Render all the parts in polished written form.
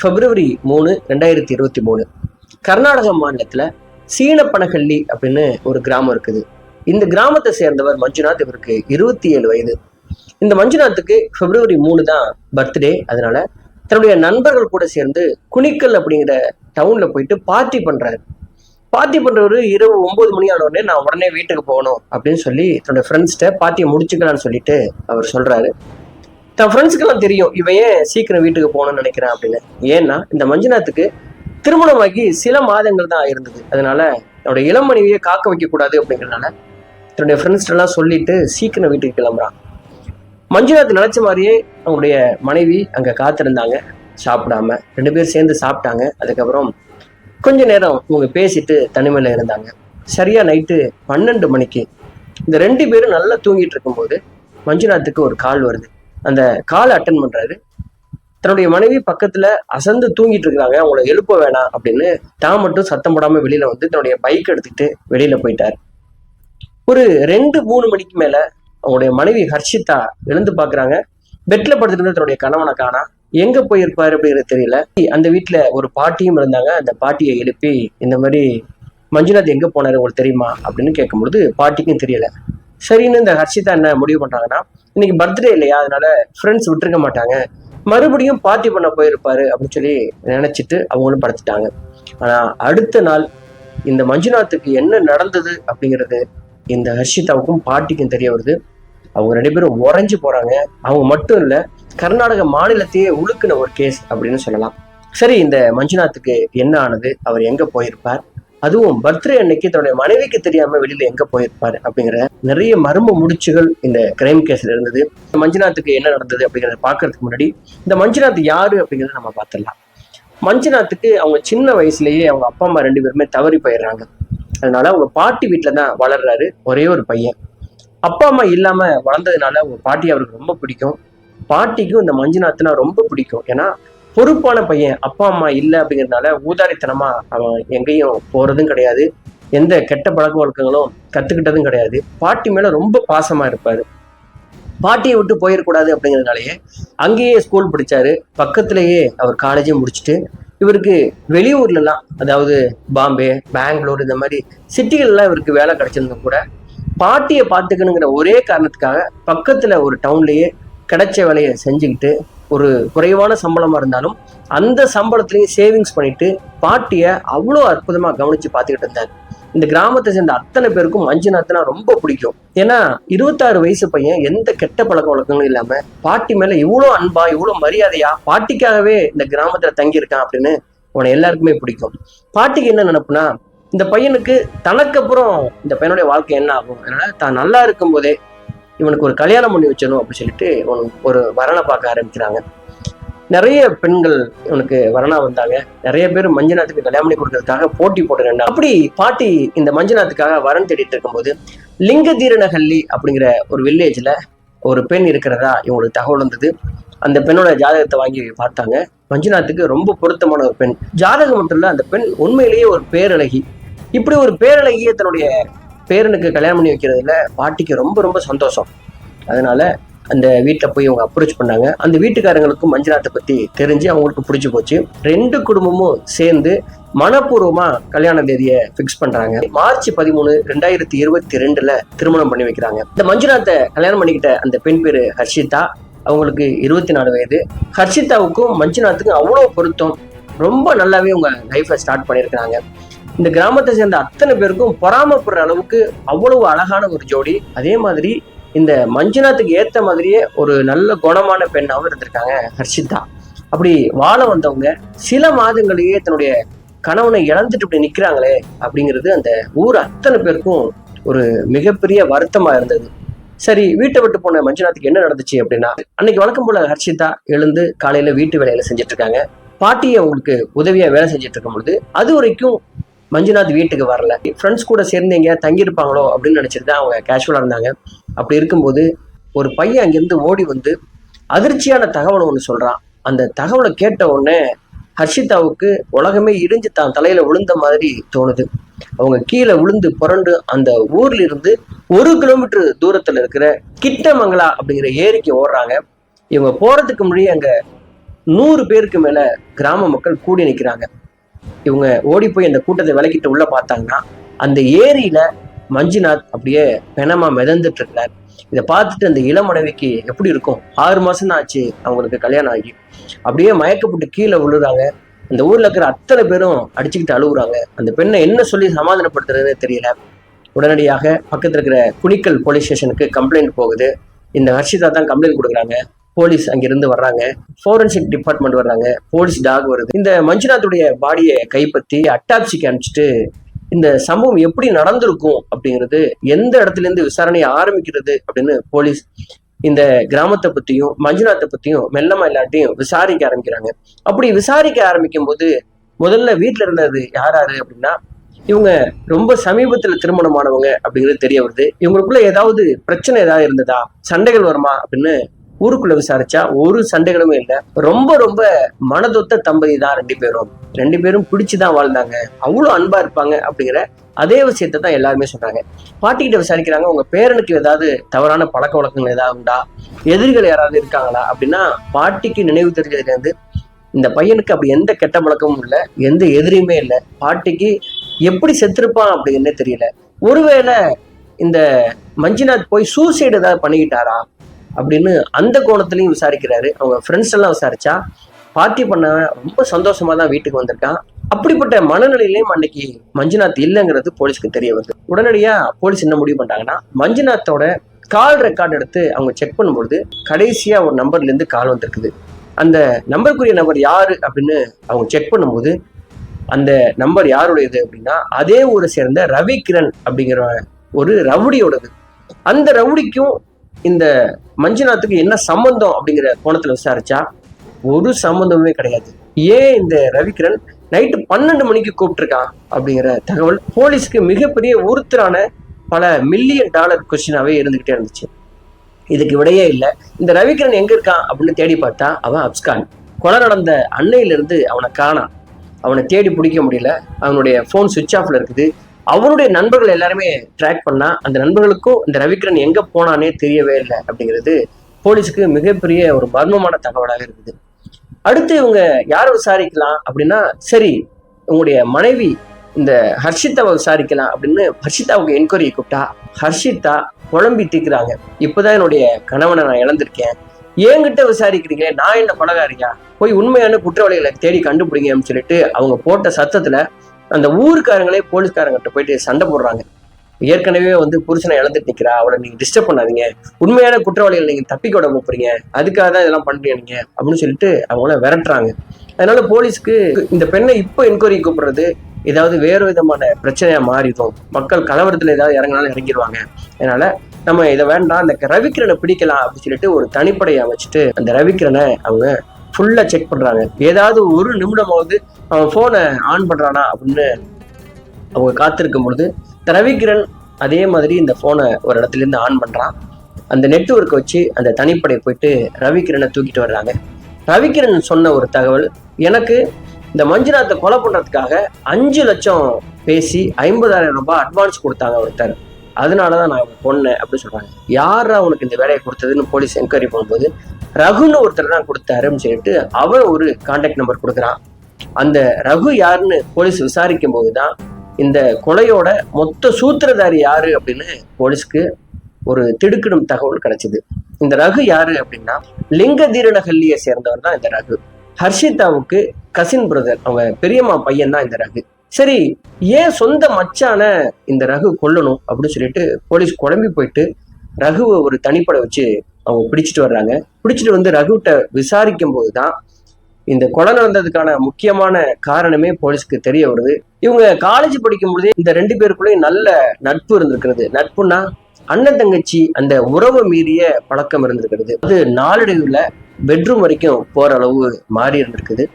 February 3, 2023 Karnataka மாநிலத்துல சீனப்பனஹள்ளி அப்படின்னு ஒரு கிராமம் இருக்குது. இந்த கிராமத்தை சேர்ந்தவர் மஞ்சுநாத். இவருக்கு 27 வயது. இந்த மஞ்சுநாத்துக்கு February 3 தான் பர்த்டே. அதனால தன்னுடைய நண்பர்கள் கூட சேர்ந்து குனிக்கல் அப்படிங்கிற டவுன்ல போயிட்டு பார்ட்டி பண்றாரு. பார்ட்டி பண்றவரு இரவு 9 மணி ஆன உடனே நான் உடனே வீட்டுக்கு போகணும் அப்படின்னு சொல்லி தன்னோட ஃப்ரெண்ட்ஸ்கிட்ட பார்ட்டியை முடிச்சுக்கலாம்னு சொல்லிட்டு அவர் சொல்றாரு. தன் ஃப்ரெண்ட்ஸுக்கெல்லாம் தெரியும் இவன் ஏன் சீக்கிரம் வீட்டுக்கு போகணும்னு நினைக்கிறான் அப்படின்னு. ஏன்னா இந்த மஞ்சுநாத்துக்கு திருமணமாகி சில மாதங்கள் தான் ஆயிருந்தது. அதனால தன்னோட இளம் மனைவியை காக்க வைக்க கூடாது அப்படிங்கிறதுனால தன்னுடைய ஃப்ரெண்ட்ஸ்ட எல்லாம் சொல்லிட்டு சீக்கிரம் வீட்டுக்கு கிளம்புறான். மஞ்சுநாத் நினைச்ச மாதிரியே அவங்களுடைய மனைவி அங்க காத்திருந்தாங்க. சாப்பிடாம 2 பேர் சேர்ந்து சாப்பிட்டாங்க. அதுக்கப்புறம் கொஞ்ச நேரம் இவங்க பேசிட்டு தனிமையில இருந்தாங்க. சரியா நைட்டு 12 மணிக்கு இந்த 2 பேரும் நல்லா தூங்கிட்டு இருக்கும்போது மஞ்சுநாத்துக்கு ஒரு கால் வருது. அந்த காலை அட்டன் பண்றாரு. தன்னுடைய மனைவி பக்கத்துல அசந்து தூங்கிட்டு இருக்கிறாங்க, அவங்கள எழுப்ப வேணாம் அப்படின்னு தான் மட்டும் சத்தம் போடாம வெளியில வந்து தன்னுடைய பைக் எடுத்துக்கிட்டு வெளியில போயிட்டாரு. ஒரு 2-3 மணிக்கு மேல அவங்களுடைய மனைவி ஹர்ஷிதா எழுந்து பாக்குறாங்க. பெட்ல படுத்துட்டு இருந்த தன்னுடைய கணவனை காணா. எங்க போயிருப்பாரு அப்படிங்கிறது தெரியல. அந்த வீட்டுல ஒரு பாட்டியும் இருந்தாங்க. அந்த பாட்டியை எழுப்பி இந்த மாதிரி மஞ்சுநாத் எங்க போனாரு உங்களுக்கு தெரியுமா அப்படின்னு கேட்கும்பொழுது பாட்டிக்கும் தெரியல. சரின்னு இந்த ஹர்ஷிதா என்ன முடிவு பண்றாங்கன்னா, இன்னைக்கு பர்த்டே இல்லையா, அதனால ஃப்ரெண்ட்ஸ் விட்டுருக்க மாட்டாங்க, மறுபடியும் பார்ட்டி பண்ண போயிருப்பாரு அப்படின்னு சொல்லி நினைச்சிட்டு அவங்களும் படுத்துட்டாங்க. ஆனா அடுத்த நாள் இந்த மஞ்சுநாத்துக்கு என்ன நடந்தது அப்படிங்கிறது இந்த ஹர்ஷிதாவுக்கும் பாட்டிக்கும் தெரிய வருது. அவங்க 2 பேரும் உறைஞ்சு போறாங்க. அவங்க மட்டும் இல்ல, கர்நாடக மாநிலத்தையே உழுக்குன ஒரு கேஸ் அப்படின்னு சொல்லலாம். சரி, இந்த மஞ்சுநாத்துக்கு என்ன ஆனது, அவர் எங்க போயிருப்பார், அதுவும் பர்த்டே அன்னைக்கு தன்னுடைய மனைவிக்கு தெரியாம வெளியில எங்க போயிருப்பாரு அப்படிங்கிற நிறைய மர்ம முடிச்சுகள் இந்த கிரைம் கேஸ்ல இருந்தது. மஞ்சுநாத்துக்கு என்ன நடந்தது அப்படிங்கிறத பாக்குறதுக்கு முன்னாடி இந்த மஞ்சுநாத் யாரு அப்படிங்கிறத நம்ம பார்த்துடலாம். மஞ்சுநாத்துக்கு அவங்க சின்ன வயசுலயே அவங்க அப்பா அம்மா 2 பேருமே தவறி போயிடுறாங்க. அதனால அவங்க பாட்டி வீட்டுலதான் வளர்றாரு. ஒரே ஒரு பையன். அப்பா அம்மா இல்லாம வளர்ந்ததுனால அவங்க பாட்டி அவருக்கு ரொம்ப பிடிக்கும். பாட்டிக்கும் இந்த மஞ்சுநாத்னா ரொம்ப பிடிக்கும். ஏன்னா பொறுப்பான பையன். அப்பா அம்மா இல்லை அப்படிங்கிறதுனால ஊதாரித்தனமா அவன் எங்கேயும் போறதும் கிடையாது, எந்த கெட்ட பழக்க வழக்கங்களும் கத்துக்கிட்டதும் கிடையாது. பாட்டி மேல ரொம்ப பாசமா இருப்பாரு. பாட்டியை விட்டு போயிடக்கூடாது அப்படிங்கிறதுனாலயே அங்கேயே ஸ்கூல் படிச்சாரு. பக்கத்திலேயே அவர் காலேஜையும் முடிச்சுட்டு இவருக்கு வெளியூர்லாம், அதாவது பாம்பே, பெங்களூர் இந்த மாதிரி சிட்டிகள்லாம் இவருக்கு வேலை கிடைச்சிருந்தும் கூட பாட்டியை பார்த்துக்கணுங்கிற ஒரே காரணத்துக்காக பக்கத்துல ஒரு டவுன்லயே கிடைச்ச வேலையை செஞ்சுக்கிட்டு ஒரு குறைவான சம்பளமா இருந்தாலும் அந்த சம்பளத்திலையும் சேவிங்ஸ் பண்ணிட்டு பாட்டியை அவ்வளோ அற்புதமா கவனிச்சு பார்த்துக்கிட்டு இருந்தார். இந்த கிராமத்தை சேர்ந்த அத்தனை பேருக்கும் மஞ்சுநாத்னா ரொம்ப பிடிக்கும். ஏன்னா 26 வயசு பையன், எந்த கெட்ட பழக்க வழக்கங்களும் இல்லாம பாட்டி மேல இவ்வளோ அன்பா இவ்வளோ மரியாதையா பாட்டிக்காகவே இந்த கிராமத்துல தங்கியிருக்கான் அப்படின்னு உன எல்லாருக்குமே பிடிக்கும். பாட்டிக்கு என்ன நினைப்புனா, இந்த பையனுக்கு தனக்கு அப்புறம் இந்த பையனுடைய வாழ்க்கை என்ன ஆகும், அதனால தான் நல்லா இருக்கும் போதே இவனுக்கு ஒரு கல்யாணம் பண்ணி வச்சிடணும் அப்படின்னு சொல்லிட்டு ஒரு வரனை பார்க்க ஆரம்பிக்கிறாங்க. நிறைய பெண்கள் இவனுக்கு வரனா வந்தாங்க. நிறைய பேர் மஞ்சுநாத்துக்கு கல்யாணம் பண்ணி கொடுக்கறதுக்காக போட்டி போட்டுருந்தாங்க. அப்படி பாட்டி இந்த மஞ்சுநாத்துக்காக வரன் தேடிட்டு இருக்கும்போது லிங்கதீரனஹள்ளி அப்படிங்கிற ஒரு வில்லேஜ்ல ஒரு பெண் இருக்கிறதா இவங்களுக்கு தகவல் வந்தது. அந்த பெண்ணோட ஜாதகத்தை வாங்கி பார்த்தாங்க. மஞ்சுநாத்துக்கு ரொம்ப பொருத்தமான ஒரு பெண். ஜாதகம் மட்டும் இல்ல, அந்த பெண் உண்மையிலேயே ஒரு பேரழகி. இப்படி ஒரு பேரழகியை தன்னுடைய பேரனுக்கு கல்யாணம் பண்ணி வைக்கிறதுல பாட்டிக்கு ரொம்ப ரொம்ப சந்தோஷம். அதனால அந்த வீட்டில் போய் அவங்க அப்ரோச் பண்ணாங்க. அந்த வீட்டுக்காரங்களுக்கும் மஞ்சுநாத்தை பத்தி தெரிஞ்சு அவங்களுக்கு பிடிச்சி போச்சு. 2 குடும்பமும் சேர்ந்து மனப்பூர்வமா கல்யாண தேதியை பிக்ஸ் பண்றாங்க. March 13, 2022 திருமணம் பண்ணி வைக்கிறாங்க. இந்த மஞ்சுநாத்தை கல்யாணம் பண்ணிக்கிட்ட அந்த பெண் பேரு ஹர்ஷிதா. அவங்களுக்கு 24 வயது. ஹர்ஷிதாவுக்கும் மஞ்சுநாத்துக்கும் அவ்வளோ பொருத்தம். ரொம்ப நல்லாவே அவங்க லைஃப்பை ஸ்டார்ட் பண்ணியிருக்கிறாங்க. இந்த கிராமத்தை சேர்ந்த அத்தனை பேருக்கும் பொறாமப்படுற அளவுக்கு அவ்வளவு அழகான ஒரு ஜோடி. அதே மாதிரி இந்த மஞ்சுநாத்துக்கு ஏத்த மாதிரியே ஒரு நல்ல குணமான பெண்ணாவும் இருந்திருக்காங்க ஹர்ஷிதா. அப்படி வாழ வந்தவங்க சில மாதங்களையே தன்னுடைய கணவனை இழந்துட்டு இப்படி நிக்கிறாங்களே அப்படிங்கிறது அந்த ஊர் அத்தனை பேருக்கும் ஒரு மிகப்பெரிய வருத்தமா இருந்தது. சரி, வீட்டை விட்டு போன மஞ்சுநாத்துக்கு என்ன நடந்துச்சு அப்படின்னா, அன்னைக்கு வழக்கம் போல ஹர்ஷிதா எழுந்து காலையில வீட்டு வேலையில செஞ்சுட்டு இருக்காங்க. பாட்டியை அவங்களுக்கு உதவியா வேலை செஞ்சுட்டு இருக்கும் பொழுது அது வரைக்கும் மஞ்சுநாத் வீட்டுக்கு வரல. ஃப்ரெண்ட்ஸ் கூட சேர்ந்து எங்கேயா தங்கியிருப்பாங்களோ அப்படின்னு நினைச்சிட்டு தான் அவங்க கேஷுவலா இருந்தாங்க. அப்படி இருக்கும்போது ஒரு பையன் அங்கிருந்து ஓடி வந்து அதிர்ச்சியான தகவலை ஒன்று சொல்றான். அந்த தகவலை கேட்ட உடனே ஹர்ஷிதாவுக்கு உலகமே இடிஞ்சு தான் தலையில விழுந்த மாதிரி தோணுது. அவங்க கீழே விழுந்து புரண்டு அந்த ஊர்ல இருந்து 1 கிலோமீட்டர் தூரத்துல இருக்கிற கிட்டமங்கலா அப்படிங்கிற ஏரிக்கு ஓடுறாங்க. இவங்க போறதுக்கு முன்னாடி அங்க 100 பேருக்கு மேல கிராம மக்கள் கூடி நிற்கிறாங்க. இவங்க ஓடி போய் அந்த கூட்டத்தை விலக்கிட்டு உள்ள பார்த்தாங்கன்னா அந்த ஏரியில மஞ்சுநாத் அப்படியே பிணமா மிதந்துட்டு இருக்கிறார். இதை பார்த்துட்டு அந்த இளமனைவிக்கு எப்படி இருக்கும்? 6 மாசம் தான் ஆச்சு அவங்களுக்கு கல்யாணம் ஆகி. அப்படியே மயக்கப்பட்டு கீழே விழுறாங்க. அந்த ஊர்ல இருக்கிற அத்தனை பேரும் அடிச்சுக்கிட்டு அழுகுறாங்க. அந்த பெண்ணை என்ன சொல்லி சமாதானப்படுத்துறதுன்னு தெரியல. உடனடியாக பக்கத்துல இருக்கிற குனிக்கல் போலீஸ் ஸ்டேஷனுக்கு கம்ப்ளைண்ட் போகுது. இந்த ஹர்ஷிதா தான் கம்ப்ளைண்ட் கொடுக்குறாங்க. போலீஸ் அங்கிருந்து வர்றாங்க, ஃபோரன்சிக் டிபார்ட்மெண்ட் வர்றாங்க, போலீஸ் டாக் வருது. இந்த மஞ்சுநாத்துடைய பாடியை கைப்பற்றி அட்டாப்சிக்கு அனுப்பிச்சிட்டு இந்த சம்பவம் எப்படி நடந்திருக்கும் அப்படிங்கிறது, எந்த இடத்துல இருந்து விசாரணையை ஆரம்பிக்கிறது அப்படின்னு போலீஸ் இந்த கிராமத்தை பத்தியும் மஞ்சுநாத்தை பத்தியும் மெல்லமா எல்லாத்தையும் விசாரிக்க ஆரம்பிக்கிறாங்க. அப்படி விசாரிக்க ஆரம்பிக்கும் போது முதல்ல வீட்டுல இருந்தது யாராரு அப்படின்னா, இவங்க ரொம்ப சமீபத்துல திருமணமானவங்க அப்படிங்கிறது தெரிய வருது. இவங்களுக்குள்ள ஏதாவது பிரச்சனை ஏதாவது இருந்ததா, சண்டைகள் வருமா அப்படின்னு ஊருக்குள்ள விசாரிச்சா ஒரு சண்டைகளுமே இல்லை. ரொம்ப ரொம்ப மனதொத்த தம்பதி தான் ரெண்டு பேரும் பிடிச்சுதான் வாழ்ந்தாங்க, அவ்வளவு அன்பா இருப்பாங்க அப்படிங்கிற அதே விஷயத்தை தான் எல்லாருமே சொல்றாங்க. பாட்டிக்கிட்ட விசாரிக்கிறாங்க, உங்க பேரனுக்கு ஏதாவது தவறான பழக்க வழக்கங்கள் ஏதாவது உண்டா, எதிரிகள் யாராவது இருக்காங்களா அப்படின்னா, பாட்டிக்கு நினைவு தெரிஞ்சதுல இருந்து இந்த பையனுக்கு அப்படி எந்த கெட்ட பழக்கமும் இல்லை, எந்த எதிரியுமே இல்லை. பாட்டிக்கு எப்படி செத்துருப்பான் அப்படின்னே தெரியல. ஒருவேளை இந்த மஞ்சுநாத் போய் சூசைடு ஏதாவது பண்ணிக்கிட்டாரா அப்படின்னு அந்த கோணத்திலையும் விசாரிக்கிறாரு. அவங்க ஃப்ரெண்ட்ஸ் எல்லாம் விசாரிச்சா பார்ட்டி பண்ண ரொம்ப சந்தோஷமா தான் வீட்டுக்கு வந்திருக்கான். அப்படிப்பட்ட மனநிலையிலையும் அன்னைக்கு மஞ்சுநாத் இல்லைங்கிறது போலீஸ்க்கு தெரிய வருது. உடனடியா போலீஸ் என்ன முடிவு பண்றாங்கன்னா, மஞ்சுநாத்தோட கால் ரெக்கார்டு எடுத்து அவங்க செக் பண்ணும்பொழுது கடைசியா ஒரு நம்பர்ல இருந்து கால் வந்திருக்குது. அந்த நம்பருக்குரிய நபர் யாரு அப்படின்னு அவங்க செக் பண்ணும்போது அந்த நம்பர் யாருடையது அப்படின்னா, அதே ஊரை சேர்ந்த ரவி கிரண் அப்படிங்கிற ஒரு ரவுடியோடது. அந்த ரவுடிக்கும் இந்த மஞ்சுநாத்துக்கு என்ன சம்பந்தம் அப்படிங்கிற கோணத்துல விசாரிச்சா ஒரு சம்பந்தமே கிடையாது. ஏன் இந்த ரவிகிரண் நைட்டு 12 மணிக்கு கூப்பிட்டுருக்கான் அப்படிங்கிற தகவல் போலீஸ்க்கு மிகப்பெரிய உறுத்தலான பல $1 மில்லியன் கொஸ்டினாவே இருந்துகிட்டே இருந்துச்சு. இதுக்கு விடையே இல்லை. இந்த ரவிகிரண் எங்க இருக்கான் அப்படின்னு தேடி பார்த்தா அவன் அப்ஸ்கான். கொலை நடந்த அன்னையிலிருந்து அவனை காணாம். அவனை தேடி பிடிக்க முடியல. அவனுடைய போன் சுவிட்ச் ஆஃப்ல இருக்குது. அவனுடைய நண்பர்கள் எல்லாருமே ட்ராக் பண்ணா அந்த நண்பர்களுக்கும் இந்த ரவிகிரண் எங்க போனானே தெரியவே இல்லை அப்படிங்கிறது போலீஸுக்கு மிகப்பெரிய ஒரு மர்மமான தகவலாக இருக்குது. அடுத்து இவங்க யாரை விசாரிக்கலாம் அப்படின்னா, சரி உங்களுடைய மனைவி இந்த ஹர்ஷிதாவை விசாரிக்கலாம் அப்படின்னு ஹர்ஷிதாவுக்கு என்கொயரி கூப்பிட்டா ஹர்ஷிதா குழம்பி தீக்குறாங்க. இப்பதான் என்னுடைய கணவனை நான் இழந்திருக்கேன், என்கிட்ட விசாரிக்கிறீங்களே, நான் என்ன பலகாரியா, போய் உண்மையான குற்றவாளிகளை தேடி கண்டுபிடிங்க அப்படின்னு சொல்லிட்டு அவங்க போட்ட சத்தத்துல அந்த ஊருக்காரங்களே போலீஸ்காரங்கிட்ட போயிட்டு சண்டை போடுறாங்க. ஏற்கனவே புருஷனை இழந்துட்டு நிக்கிறா, அவளை நீங்க டிஸ்டர்ப் பண்ணாதீங்க, உண்மையான குற்றவாளிகள் நீங்க தப்பிக்க விட போறீங்க, அதுக்காக தான் இதெல்லாம் பண்றீங்க நீங்க அப்படின்னு சொல்லிட்டு அவங்கள விரட்டுறாங்க. அதனால போலீஸ்க்கு இந்த பெண்ணை இப்போ என்கொயரி கூப்பிடுறது ஏதாவது வேறு விதமான பிரச்சனையா மாறிடும், மக்கள் கலவரத்துல ஏதாவது இறங்கினாலும் இறங்கிடுவாங்க, அதனால நம்ம இதை வேண்டாம், அந்த ரவிகிரனை பிடிக்கலாம் அப்படின்னு சொல்லிட்டு ஒரு தனிப்படையை அமைச்சிட்டு அந்த ரவிகிரனை அவங்க ஃபுல்லா செக் பண்றாங்க. ஏதாவது ஒரு நிமிடமாவது அவன் போனை ஆன் பண்றானா அப்படின்னு அவங்க காத்திருக்கும் பொழுது ரவிகிரண் அதே மாதிரி இந்த போனை ஒரு இடத்துல இருந்து ஆன் பண்றான். அந்த நெட்வொர்க்கை வச்சு அந்த தனிப்படை போயிட்டு ரவிகிரனை தூக்கிட்டு வர்றாங்க. ரவிகிரண் சொன்ன ஒரு தகவல், எனக்கு இந்த மஞ்சுநாத்தை கொலை பண்றதுக்காக 5 லட்சம் பேசி 50,000 ரூபாய் அட்வான்ஸ் கொடுத்தாங்க ஒருத்தர், அதனாலதான் நான் பொண்ணேன் அப்படின்னு சொல்றாங்க. யாரா உனக்கு இந்த வேலையை கொடுத்ததுன்னு போலீஸ் என்கொயரி பண்ணும்போது ரகுன்னு ஒருத்தர் தான் கொடுத்தாருன்னு சொல்லிட்டு அவன் ஒரு கான்டாக்ட் நம்பர் கொடுக்குறான். அந்த ரகு யாருன்னு போலீஸ் விசாரிக்கும் போதுதான் இந்த கொலையோட மொத்த சூத்திரதாரி யாரு அப்படின்னு போலீஸ்க்கு ஒரு திடுக்கிடும் தகவல் கிடைச்சது. இந்த ரகு யாரு அப்படின்னா, லிங்கதீரணஹள்ளியை சேர்ந்தவர் தான் இந்த ரகு. ஹர்ஷிதாவுக்கு கசின் பிரதர், அவங்க பெரியம்மா பையன் தான் இந்த ரகு. சரி, ஏன் சொந்த மச்சான இந்த ரகு கொல்லணும் அப்படின்னு சொல்லிட்டு போலீஸ் குழம்பி போயிட்டு ரகுவை ஒரு தனிப்படை வச்சு அவங்க பிடிச்சிட்டு வர்றாங்க. பிடிச்சிட்டு ரகுட்ட விசாரிக்கும் போதுதான் இந்த கொலை நடந்ததுக்கான முக்கியமான காரணமே போலீஸ்க்கு தெரிய வருது. இவங்க காலேஜ் படிக்கும் பொழுதே இந்த 2 பேருக்குள்ளேயும் நல்ல நட்பு இருந்திருக்கிறது. நட்புனா அண்ணன் தங்கச்சி அந்த உறவு மீறிய பழக்கம் இருந்திருக்கிறது. அது நாளடைவுல பெட்ரூம் வரைக்கும் போற அளவு மாறி இருந்திருக்குது.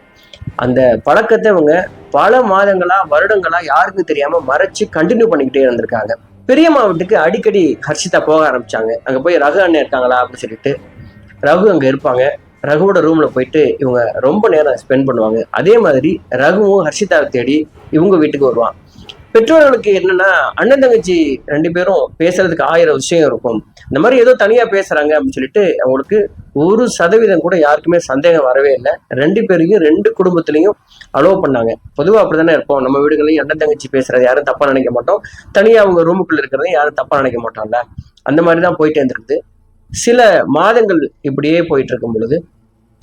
அந்த பழக்கத்தை இவங்க பல மாதங்களா வருடங்களா யாருக்கும் தெரியாம மறைச்சு கண்டினியூ பண்ணிக்கிட்டே இருந்திருக்காங்க. பெரியம்மா வீட்டுக்கு அடிக்கடி ஹர்ஷிதா போக ஆரம்பிச்சாங்க. அங்க போய் ரகு அண்ணன் இருக்காங்களா அப்படின்னு சொல்லிட்டு ரகு அங்க இருப்பாங்க. ரகுவோட ரூம்ல போயிட்டு இவங்க ரொம்ப நேரம் ஸ்பெண்ட் பண்ணுவாங்க. அதே மாதிரி ரகுவும் ஹர்ஷிதாவை தேடி இவங்க வீட்டுக்கு வருவான். பெற்றோர்களுக்கு என்னன்னா, அண்ணன் தங்கச்சி 2 பேரும் பேசுறதுக்கு 1000 விஷயம் இருக்கும். இந்த மாதிரி ஏதோ தனியா பேசுறாங்க அப்படின்னு சொல்லிட்டு அவங்களுக்கு 1% கூட யாருக்குமே சந்தேகம் வரவே இல்லை. 2 பேரையும் 2 குடும்பத்திலையும் அலோவ் பண்ணாங்க. பொதுவா அப்படித்தானே இருப்போம். நம்ம வீடுகளையும் அண்ணன் தங்கச்சி பேசுறது யாரும் தப்பா நினைக்க மாட்டோம். தனியா அவங்க ரூமுக்குள்ள இருக்கிறதையும் யாரும் தப்பா நினைக்க மாட்டோம்ல. அந்த மாதிரிதான் போயிட்டே இருந்திருக்கு. சில மாதங்கள் இப்படியே போயிட்டு இருக்கும் பொழுது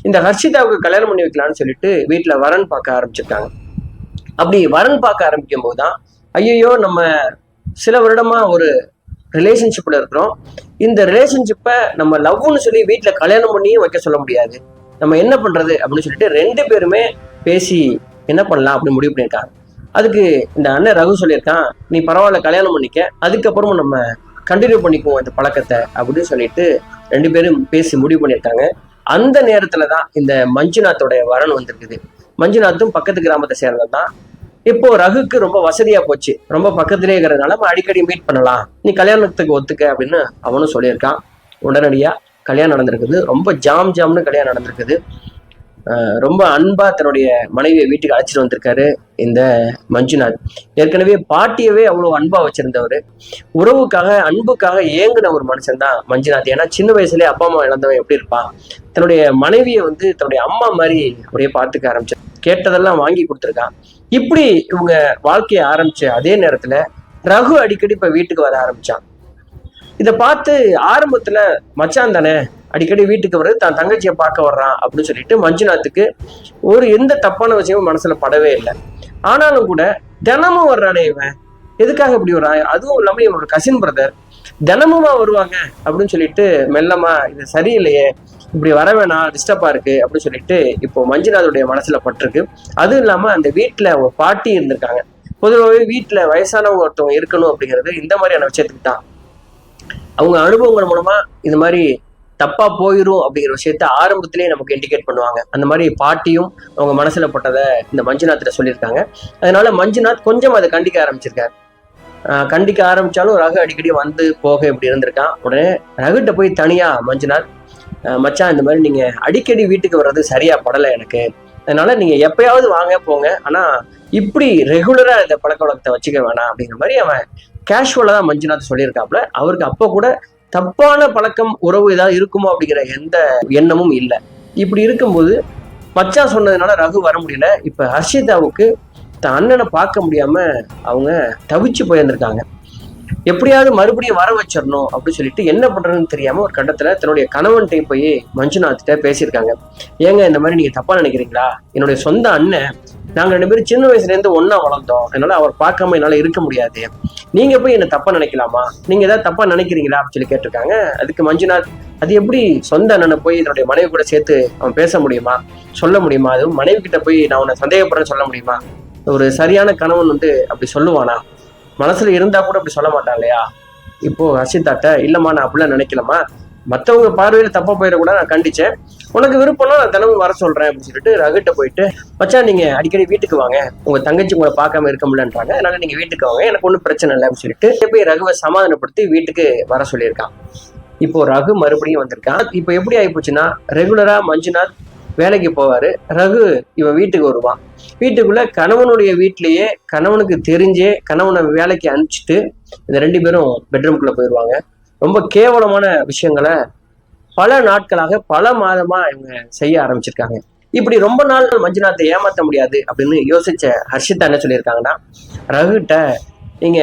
இந்த ஹர்ஷிதாவுக்கு கல்யாணம் பண்ணி வைக்கலாம்னு சொல்லிட்டு வீட்டுல வரன் பார்க்க ஆரம்பிச்சிருக்காங்க. அப்படி வரன் பார்க்க ஆரம்பிக்கும் போதுதான், ஐயோ நம்ம சில வருடமா ஒரு ரிலேஷன்ஷிப்ல இருக்கிறோம், இந்த ரிலேஷன்ஷிப்பை நம்ம லவ்னு சொல்லி வீட்டுல கல்யாணம் பண்ணியும் வைக்க சொல்ல முடியாது, நம்ம என்ன பண்றது அப்படின்னு சொல்லிட்டு 2 பேருமே பேசி என்ன பண்ணலாம் அப்படின்னு முடிவு பண்ணியிருக்காங்க. அதுக்கு இந்த அண்ணன் ரகு சொல்லியிருக்கான், நீ பரவாயில்ல கல்யாணம் பண்ணிக்க, அதுக்கப்புறமும் நம்ம கண்டினியூ பண்ணிக்குவோம் இந்த பழக்கத்தை அப்படின்னு சொல்லிட்டு 2 பேரும் பேசி முடிவு பண்ணியிருக்காங்க. அந்த நேரத்துலதான் இந்த மஞ்சுநாத்தோடைய வரன் வந்திருக்குது. மஞ்சுநாத்தும் பக்கத்து கிராமத்தை சேர்ந்தது தான். இப்போ ரகுக்கு ரொம்ப வசதியா போச்சு, ரொம்ப பக்கத்திலே இருக்கிறதுனால நம்ம அடிக்கடி மீட் பண்ணலாம், நீ கல்யாணத்துக்கு ஒத்துக்க அப்படின்னு அவனும் சொல்லியிருக்கான். உடனடியா கல்யாணம் நடந்திருக்குது. ரொம்ப ஜாம்னு கல்யாணம் நடந்திருக்குது. ரொம்ப அன்பா தன்னுடைய மனைவியை வீட்டுக்கு அழைச்சிட்டு வந்திருக்காரு இந்த மஞ்சுநாத். ஏற்கனவே பாட்டியவே அவ்வளவு அன்பா வச்சிருந்தவர், உறவுக்காக அன்புக்காக ஏங்குன ஒரு மனுஷன் தான் மஞ்சுநாத். ஏன்னா சின்ன வயசுலயே அப்பா அம்மா இழந்தவன் எப்படி இருப்பான், தன்னுடைய மனைவியை தன்னுடைய அம்மா மாதிரி அப்படியே பார்த்துக்க ஆரம்பிச்சான், கேட்டதெல்லாம் வாங்கி கொடுத்துருக்கான். இப்படி இவங்க வாழ்க்கையை ஆரம்பிச்ச அதே நேரத்துல ரகு அடிக்கடி இப்ப வீட்டுக்கு வர ஆரம்பிச்சான். இதை பார்த்து ஆரம்பத்துல மச்சான் தானே அடிக்கடி வீட்டுக்கு வர்றது, தான் தங்கச்சியை பார்க்க வர்றான் அப்படின்னு சொல்லிட்டு மஞ்சுநாத்துக்கு எந்த தப்பான விஷயமும் மனசுல படவே இல்லை. ஆனாலும் கூட தினமும் வர்றானே இவன், எதுக்காக இப்படி வர்றான், அதுவும் இல்லாம இவனோட கசின் பிரதர் தினமுமா வருவாங்க அப்படின்னு சொல்லிட்டு மெல்லமா இது சரியில்லையே, இப்படி வர வேணாம், டிஸ்டர்பா இருக்கு அப்படின்னு சொல்லிட்டு இப்போ மஞ்சுநாதோடைய மனசுல பட்டிருக்கு. அதுவும் இல்லாம அந்த வீட்டுல ஒரு பாட்டி இருந்திருக்காங்க. பொதுவாகவே வீட்டுல வயசானவங்க ஒருத்தவங்க இருக்கணும் அப்படிங்கிறது இந்த மாதிரியான விஷயத்துக்கு தான். அவங்க அனுபவங்கள் மூலமா இது மாதிரி தப்பா போயிரும் அப்படிங்கிற விஷயத்த ஆரம்பத்திலேயே நமக்கு இண்டிகேட் பண்ணுவாங்க. அந்த மாதிரி பாட்டியும் அவங்க மனசுல பட்டதை இந்த மஞ்சுநாத்திட்ட சொல்லியிருக்காங்க. அதனால மஞ்சுநாத் கொஞ்சம் அதை கண்டிக்க ஆரம்பிச்சிருக்காரு. கண்டிக்க ஆரம்பிச்சாலும் ரகு அடிக்கடி வந்து போக இப்படி இருந்திருக்கான். உடனே ரகுட்ட போய் தனியா மஞ்சுநாத், மச்சான் இந்த மாதிரி நீங்க அடிக்கடி வீட்டுக்கு வர்றது சரியா படலை எனக்கு, அதனால நீங்க எப்பயாவது வாங்க போங்க, ஆனா இப்படி ரெகுலரா இந்த பழக்க வழக்கத்தை வச்சுக்க வேணாம் அப்படிங்கிற மாதிரி அவன் கேஷுவலா தான் மஞ்சுநாத் சொல்லியிருக்காப்புல. அவருக்கு அப்போ கூட தப்பான பழக்கம் உறவு ஏதாவது இருக்குமோ அப்படிங்கிற எந்த எண்ணமும் இல்லை. இப்படி இருக்கும்போது மச்சான் சொன்னதுனால ரகு வர முடியல. இப்ப ஹர்ஷிதாவுக்கு தன் அண்ணனை பார்க்க முடியாம அவங்க தவிச்சு போயிருந்திருக்காங்க. எப்படியாவது மறுபடியும் வர வச்சிடணும் அப்படின்னு சொல்லிட்டு என்ன பண்றதுன்னு தெரியாம ஒரு கட்டத்துல தன்னுடைய கணவன்கிட்ட போய் மஞ்சுநாத்திட்ட பேசியிருக்காங்க. ஏங்க இந்த மாதிரி நீங்க தப்பா நினைக்கிறீங்களா, என்னுடைய சொந்த அண்ணன், நாங்க 2 பேரும் சின்ன வயசுல இருந்து ஒன்னா வளர்ந்தோம், அதனால அவர் பார்க்காம என்னால இருக்க முடியாது, நீங்க போய் என்ன தப்பா நினைக்கலாமா, நீங்க ஏதாவது தப்பா நினைக்கிறீங்களா அப்படின்னு சொல்லி கேட்டிருக்காங்க. அதுக்கு மஞ்சுநாத், அது எப்படி சொந்த அண்ணனை போய் என்னுடைய மனைவி கூட சேர்த்து அவன் பேச முடியுமா, சொல்ல முடியுமா, அதுவும் மனைவி கிட்ட போய் நான் உன்னை சந்தேகப்படுறேன்னு சொல்ல முடியுமா, ஒரு சரியான கணவன் அப்படி சொல்லுவானா, மனசுல இருந்தா கூட அப்படி சொல்ல மாட்டான் இல்லையா. இப்போ ஹர்ஷிதாட்ட, இல்லம்மா நான் அப்படிலாம் நினைக்கலமா, மற்றவங்க பார்வையில தப்பா போயிடக்கூட நான் கண்டிச்சேன், உனக்கு விருப்பம்னா நான் தினமும் வர சொல்றேன் அப்படின்னு சொல்லிட்டு ரகுட்ட போயிட்டு, மச்சான் நீங்க அடிக்கடி வீட்டுக்கு வாங்க, உங்க தங்கச்சி உங்களை பார்க்காம இருக்க முடியலன்றாங்க, அதனால நீங்க வீட்டுக்கு வாங்க, எனக்கு ஒன்றும் பிரச்சனை இல்லை அப்படின்னு சொல்லிட்டு போய் ரகுவை சமாதானப்படுத்தி வீட்டுக்கு வர சொல்லியிருக்கான். இப்போ ரகு மறுபடியும் வந்திருக்கான். இப்போ எப்படி ஆயிப்போச்சுன்னா, ரெகுலரா மஞ்சுநாத் வேலைக்கு போவாரு, ரகு இவன் வீட்டுக்கு வருவான். வீட்டுக்குள்ள கணவனுடைய வீட்லயே கணவனுக்கு தெரிஞ்சே கணவனை வேலைக்கு அனுப்பிச்சிட்டு இந்த 2 பேரும் பெட்ரூம்குள்ள போயிடுவாங்க. ரொம்ப கேவலமான விஷயங்களை பல நாட்களாக பல மாதமா இவங்க செய்ய ஆரம்பிச்சிருக்காங்க. இப்படி ரொம்ப நாள் மஞ்சுநாத்தை ஏமாற்ற முடியாது அப்படின்னு யோசிச்ச ஹர்ஷிதா என்ன சொல்லியிருக்காங்கன்னா, ரகுட்ட நீங்க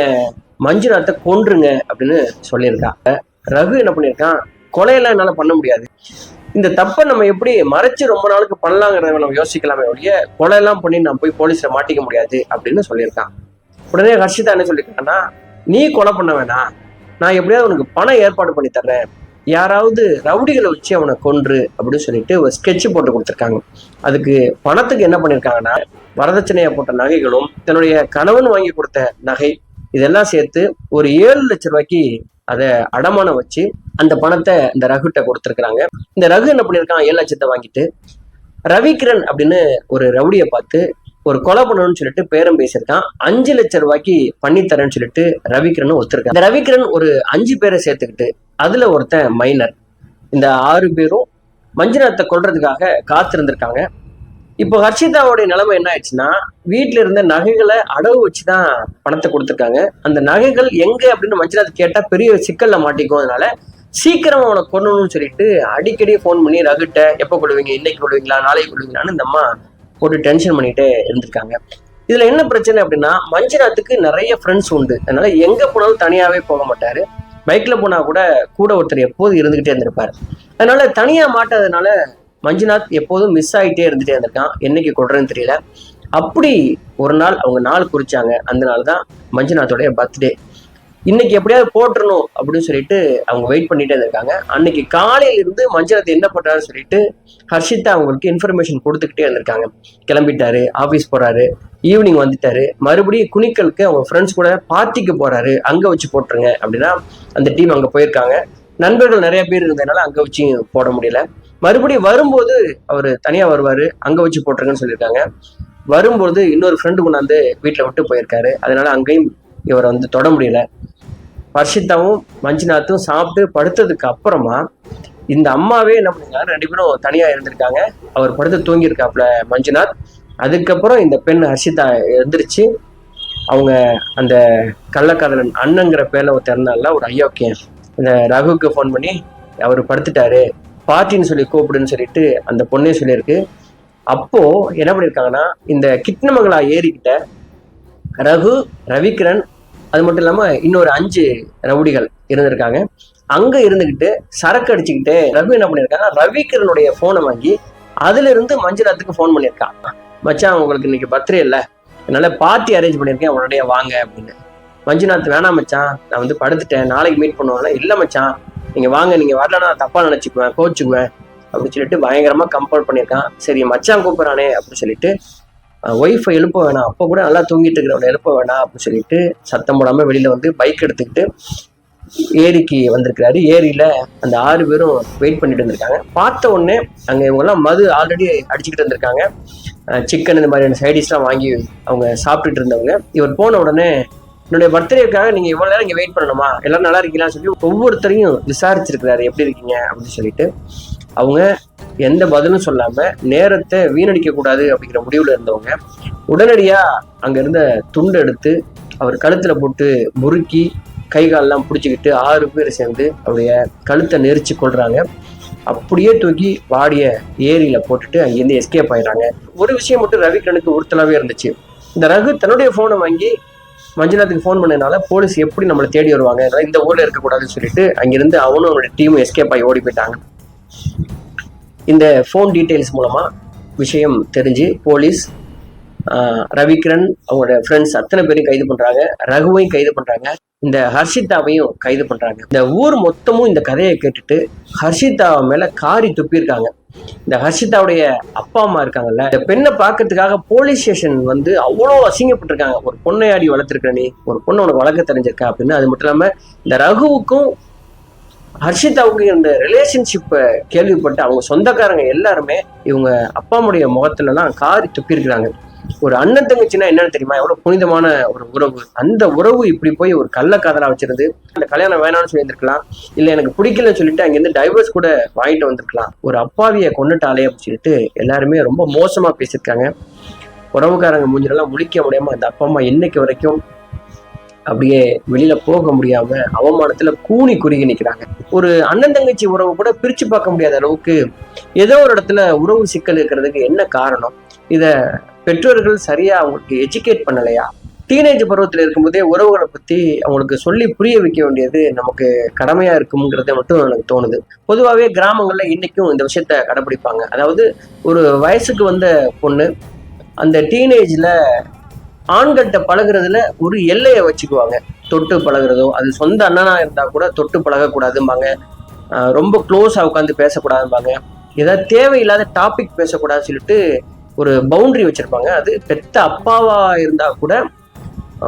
மஞ்சுநாத்தை கொன்றுங்க அப்படின்னு சொல்லியிருக்காங்க. ரகு என்ன பண்ணியிருக்கான், கொலையெல்லாம் என்னால பண்ண முடியாது, இந்த தப்பை நம்ம எப்படி மறைச்சு ரொம்ப நாளுக்கு பண்ணலாங்கிறத நம்ம யோசிக்கலாமே ஒழிய கொலையெல்லாம் பண்ணி நான் போய் போலீஸ்ல மாட்டிக்க முடியாது அப்படின்னு சொல்லியிருக்கான். உடனே ஹர்ஷிதா என்ன சொல்லியிருக்காங்கன்னா, நீ கொலை பண்ண வேணாம், நான் எப்படியாவது உனக்கு பணம் ஏற்பாடு பண்ணி தர்றேன், யாராவது ரவுடிகளை வச்சு அவனை கொன்று அப்படின்னு சொல்லிட்டு ஒரு ஸ்கெட்ச் போட்டு கொடுத்துருக்காங்க. அதுக்கு பணத்துக்கு என்ன பண்ணியிருக்காங்கன்னா, வரதட்சணையா போட்ட நகைகளும் தன்னுடைய கணவன் வாங்கி கொடுத்த நகை இதெல்லாம் சேர்த்து ஒரு 7 லட்சம் ரூபாய்க்கு அதை அடமானம் வச்சு அந்த பணத்தை இந்த ரகுட்ட கொடுத்துருக்காங்க. இந்த ரகு என்ன பண்ணியிருக்கான், 7 லட்சத்தை வாங்கிட்டு ரவிகிரண் அப்படின்னு ஒரு ரவுடியை பார்த்து ஒரு கொலை பண்ணணும்னு சொல்லிட்டு பேரம் பேசியிருக்கான். 5 லட்சம் ரூபாய்க்கு பண்ணித்தரேன்னு சொல்லிட்டு ரவிகிரண் ஒத்துருக்கான். இந்த ரவிகிரண் ஒரு 5 பேரை சேர்த்துக்கிட்டு அதுல ஒருத்தன் மைனர். இந்த 6 பேரும் மஞ்சுநாத்தை கொல்றதுக்காக காத்திருந்திருக்காங்க. இப்போ ஹர்ஷிதாவோடைய நிலைமை என்ன ஆயிடுச்சுன்னா, வீட்டுல இருந்த நகைகளை அடகு வச்சுதான் பணத்தை கொடுத்துருக்காங்க. அந்த நகைகள் எங்க அப்படின்னு மஞ்சுநாத் கேட்டா பெரிய சிக்கல்ல மாட்டிக்கும். அதனால சீக்கிரமா அவனை கொல்லணும்னு சொல்லிட்டு அடிக்கடி ஃபோன் பண்ணி ரகுட்ட எப்போ கொடுவீங்க, இன்னைக்கு கொடுவீங்களா, நாளைக்கு கொடுவீங்களான்னு இந்த அம்மா போட்டு டென்ஷன் பண்ணிட்டே இருந்திருக்காங்க. இதுல என்ன பிரச்சனை அப்படின்னா, மஞ்சுநாத்துக்கு நிறைய ஃப்ரெண்ட்ஸ் உண்டு. அதனால எங்க போனாலும் தனியாவே போக மாட்டாரு. பைக்ல போனா கூட ஒருத்தர் எப்போது இருந்துகிட்டே இருந்திருப்பாரு. அதனால தனியா மாட்டாததுனால மஞ்சுநாத் எப்போதும் மிஸ் ஆகிட்டே இருந்துட்டே இருந்திருக்கான். என்னைக்கு கொடுறேன்னு தெரியல. அப்படி ஒரு நாள் அவங்க நாள் குறிச்சாங்க. அந்த நாள் தான் மஞ்சுநாத்தோடைய பர்த்டே. இன்னைக்கு எப்படியாவது போட்டுறணும் அப்படின்னு சொல்லிட்டு அவங்க வெயிட் பண்ணிட்டே இருந்திருக்காங்க. அன்னைக்கு காலையில இருந்து மஞ்சுநாத் என்ன பண்றாருன்னு சொல்லிட்டு ஹர்ஷிதா அவங்களுக்கு இன்ஃபர்மேஷன் கொடுத்துக்கிட்டே இருந்திருக்காங்க. கிளம்பிட்டாரு, ஆபீஸ் போறாரு, ஈவினிங் வந்துட்டாரு, மறுபடியும் குனிக்கலுக்கு அவங்க ஃப்ரெண்ட்ஸ் கூட பார்ட்டிக்கு போறாரு, அங்க வச்சு போட்டுருங்க அப்படின்னா அந்த டீம் அங்க போயிருக்காங்க. நண்பர்கள் நிறைய பேர் இருந்ததுனால அங்க வச்சு போட முடியல. மறுபடியும் வரும்போது அவர் தனியா வருவாரு, அங்க வச்சு போட்டுருங்கன்னு சொல்லியிருக்காங்க. வரும்போது இன்னொரு ஃப்ரெண்டு கொண்டாந்து வீட்டுல விட்டு போயிருக்காரு. அதனால அங்கேயும் இவரை தொட முடியல. ஹர்ஷிதாவும் மஞ்சுநாத்தும் சாப்பிட்டு படுத்ததுக்கு அப்புறமா இந்த அம்மாவே என்ன பண்ணிருக்காங்க, 2 பேரும் தனியா இருந்திருக்காங்க. அவர் படுத்து தூங்கியிருக்காப்புல மஞ்சுநாத். அதுக்கப்புறம் இந்த பெண் ஹர்ஷிதா எழுந்திரிச்சு அவங்க அந்த கள்ளக்காதலன் அண்ணங்கிற பேர்ல ஒரு திறனால ஒரு அயோக்கியம் இந்த ரகுக்கு ஃபோன் பண்ணி அவர் படுத்துட்டாரு, பார்ட்டின்னு சொல்லி கூப்பிடுன்னு சொல்லிட்டு அந்த பொண்ணே சொல்லியிருக்கு. அப்போ என்ன பண்ணியிருக்காங்கன்னா, இந்த கிட்னமங்கலா ஏரிக்கிட்ட ரகு, ரவிக்கிரண், அது மட்டும் இல்லாம இன்னொரு 5 ரவுடிகள் இருந்திருக்காங்க. அங்க இருந்துகிட்டு சரக்கு அடிச்சுக்கிட்டு ரகு என்ன பண்ணியிருக்காங்க, ரவிக்கிரனுடைய போனை வாங்கி அதுல இருந்து மஞ்சுநாத்துக்கு ஃபோன் பண்ணியிருக்கான். மச்சான் உங்களுக்கு இன்னைக்கு பர்த்டே இல்லை, என்னால பார்ட்டி அரேஞ்ச் பண்ணியிருக்கேன், உடனே வாங்க அப்படின்னு. மஞ்சுநாத் வேணாம் மச்சான், நான் படுத்துட்டேன், நாளைக்கு மீட் பண்ணுவாங்க. இல்ல மச்சான் நீங்க வாங்க, நீங்க வரலன்னா தப்பா நினைச்சுக்குவேன், கோச்சுக்குவேன் அப்படின்னு சொல்லிட்டு பயங்கரமா கம்பல் பண்ணியிருக்கான். சரி மச்சான் கூப்பிடுறானே அப்படின்னு சொல்லிட்டு ஒய்ஃபை எழுப்ப வேணாம், அப்போ கூட நல்லா தூங்கிட்டு இருக்கிறவனை எழுப்ப வேணாம் அப்படின்னு சொல்லிட்டு சத்தம் போடாம வெளியில பைக் எடுத்துக்கிட்டு ஏரிக்கு வந்திருக்கிறாரு. ஏரியில அந்த 6 பேரும் வெயிட் பண்ணிட்டு இருந்திருக்காங்க. பார்த்த உடனே அங்க இவங்கெல்லாம் மது ஆல்ரெடி அடிச்சுக்கிட்டு இருந்திருக்காங்க. சிக்கன் இந்த மாதிரியான சைடிஷ்லாம் வாங்கி அவங்க சாப்பிட்டுட்டு இருந்தவங்க. இவர் போன உடனே என்னுடைய பர்த்டேக்காக நீங்க இவ்வளவு நேரம் இங்க வெயிட் பண்ணணுமா, எல்லாரும் நல்லா இருக்கீங்களான்னு சொல்லி ஒவ்வொருத்தரையும் விசாரிச்சிருக்கிறாரு, எப்படி இருக்கீங்க அப்படின்னு சொல்லிட்டு. அவங்க எந்த பதிலும் சொல்லாம நேரத்தை வீணடிக்க கூடாது அப்படிங்கிற முடிவுல இருந்தவங்க உடனடியா அங்க இருந்த துண்டு எடுத்து அவர் கழுத்துல போட்டு முறுக்கி கை காலெல்லாம் பிடிச்சிக்கிட்டு 6 பேர் சேர்ந்து அவருடைய கழுத்தை நெரிச்சு கொள்றாங்க. அப்படியே தூக்கி வாடிய ஏரியில போட்டுட்டு அங்கிருந்து எஸ்கேப் ஆயிடுறாங்க. ஒரு விஷயம் மட்டும் ரவிக்கிரனுக்கு உறுத்தலாவே இருந்துச்சு. இந்த ரகு தன்னுடைய போனை வாங்கி மஞ்சுநாத்துக்கு ஃபோன் பண்ணதுனால போலீஸ் எப்படி நம்மளை தேடி வருவாங்க, இந்த ஊர்ல இருக்கக்கூடாதுன்னு சொல்லிட்டு அங்கிருந்து அவனும் அவனுடைய டீமும் எஸ்கேப் ஆகி ஓடி போயிட்டாங்க. இந்த ஃபோன் டீட்டெயில்ஸ் மூலமா விஷயம் தெரிஞ்சு போலீஸ் ரவிக்கிரண் அவங்களோட ஃப்ரெண்ட்ஸ் அத்தனை பேரையும் கைது பண்றாங்க, ரகுவையும் கைது பண்றாங்க, இந்த ஹர்ஷிதாவையும் கைது பண்றாங்க. இந்த ஊர் மொத்தமும் இந்த கதையை கேட்டுட்டு ஹர்ஷிதா மேல காரி துப்பியிருக்காங்க. இந்த ஹர்ஷிதாவுடைய அப்பா அம்மா இருக்காங்கல்ல, இந்த பெண்ணை பார்க்கறதுக்காக போலீஸ் ஸ்டேஷன் அவ்வளோ அசிங்கப்பட்டிருக்காங்க. ஒரு பொண்ணை ஆடி வளர்த்துருக்க நீ, ஒரு பொண்ணை உனக்கு வளர்க்க தெரிஞ்சிருக்கா அப்படின்னு. அது மட்டும் இல்லாம இந்த ரகுவுக்கும் ஹர்ஷிதாவுக்கு இந்த ரிலேஷன்ஷிப்பை கேள்விப்பட்டு அவங்க சொந்தக்காரங்க எல்லாருமே இவங்க அப்பா அம்முடைய முகத்துலலாம் காரி துப்பியிருக்கிறாங்க. ஒரு அண்ணன் தங்கச்சின்னா என்னன்னு தெரியுமா, எவ்வளவு புனிதமான ஒரு உறவு. அந்த உறவு இப்படி போய் ஒரு கள்ளக்காதலா வச்சிருந்து அந்த கல்யாணம் வேணாம்னு சொல்லியிருந்திருக்கலாம், இல்ல எனக்கு பிடிக்கலன்னு சொல்லிட்டு அங்கிருந்து டைவர்ஸ் கூட வாங்கிட்டு வந்திருக்கலாம். ஒரு அப்பாவியை கொண்டுட்டாலே அப்படின்னு சொல்லிட்டு எல்லாருமே ரொம்ப மோசமா பேசியிருக்காங்க. உறவுக்காரங்க மூஞ்சிலெல்லாம் முழிக்க முடியாம அந்த அப்பா அம்மா இன்னைக்கு வரைக்கும் அப்படியே வெளியில போக முடியாம அவமானத்துல கூனி குறுகி நிக்கிறாங்க. ஒரு அண்ணன் தங்கச்சி உறவு கூட பிரிச்சு பார்க்க முடியாத அளவுக்கு ஏதோ ஒரு இடத்துல உறவு சிக்கல் இருக்கிறதுக்கு என்ன காரணம்? இத பெற்றோர்கள் சரியா அவங்களுக்கு எஜுகேட் பண்ணலையா? டீனேஜ் பருவத்தில் இருக்கும்போதே உறவுகளை பத்தி அவங்களுக்கு சொல்லி புரிய வைக்க வேண்டியது நமக்கு கடமையா இருக்குங்கிறத மட்டும் எனக்கு தோணுது. பொதுவாகவே கிராமங்கள்ல இன்னைக்கும் இந்த விஷயத்த கடைபிடிப்பாங்க. அதாவது ஒரு வயசுக்கு வந்த பொண்ணு அந்த டீனேஜ்ல ஆண்கள்கிட்ட பழகுறதுல ஒரு எல்லையை வச்சுக்குவாங்க. தொட்டு பழகுறதோ, அது சொந்த அண்ணனா இருந்தா கூட தொட்டு பழகக்கூடாதும்பாங்க, ரொம்ப க்ளோஸா உட்காந்து பேசக்கூடாதும்பாங்க, ஏதாவது தேவையில்லாத டாபிக் பேசக்கூடாதுன்னு சொல்லிட்டு ஒரு பவுண்டரி வச்சிருப்பாங்க. அது பெத்த அப்பாவா இருந்தா கூட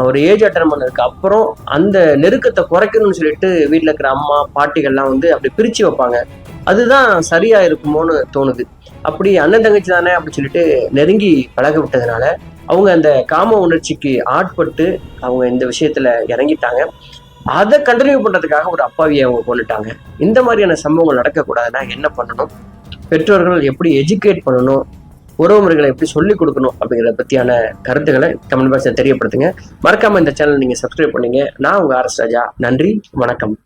ஒரு ஏஜ் அட்டன் பண்ணதுக்கு அப்புறம் அந்த நெருக்கத்தை குறைக்கணும்னு சொல்லிட்டு வீட்டில் இருக்கிற அம்மா பாட்டிகள்லாம் அப்படி பிரிச்சு வைப்பாங்க. அதுதான் சரியா இருக்குமோன்னு தோணுது. அப்படி அண்ணன் தங்கச்சி தானே அப்படின்னு சொல்லிட்டு நெருங்கி பழக விட்டதுனால அவங்க அந்த காம உணர்ச்சிக்கு ஆட்பட்டு அவங்க இந்த விஷயத்துல இறங்கிட்டாங்க. அதை கண்டினியூ பண்றதுக்காக ஒரு அப்பாவியை அவங்க கொண்டுட்டாங்க. இந்த மாதிரியான சம்பவங்கள் நடக்கக்கூடாதுன்னா என்ன பண்ணணும்? பெற்றோர்கள் எப்படி எஜுகேட் பண்ணணும்? உறவு முறைகளை எப்படி சொல்லிக் கொடுக்கணும் அப்படிங்கிறத பற்றியான கருத்துக்களை கமெண்ட் பாக்ஸில் தெரியப்படுத்துங்க. மறக்காமல் இந்த சேனல் நீங்கள் சப்ஸ்கிரைப் பண்ணீங்க. நான் உங்கள் RS ராஜா. நன்றி, வணக்கம்.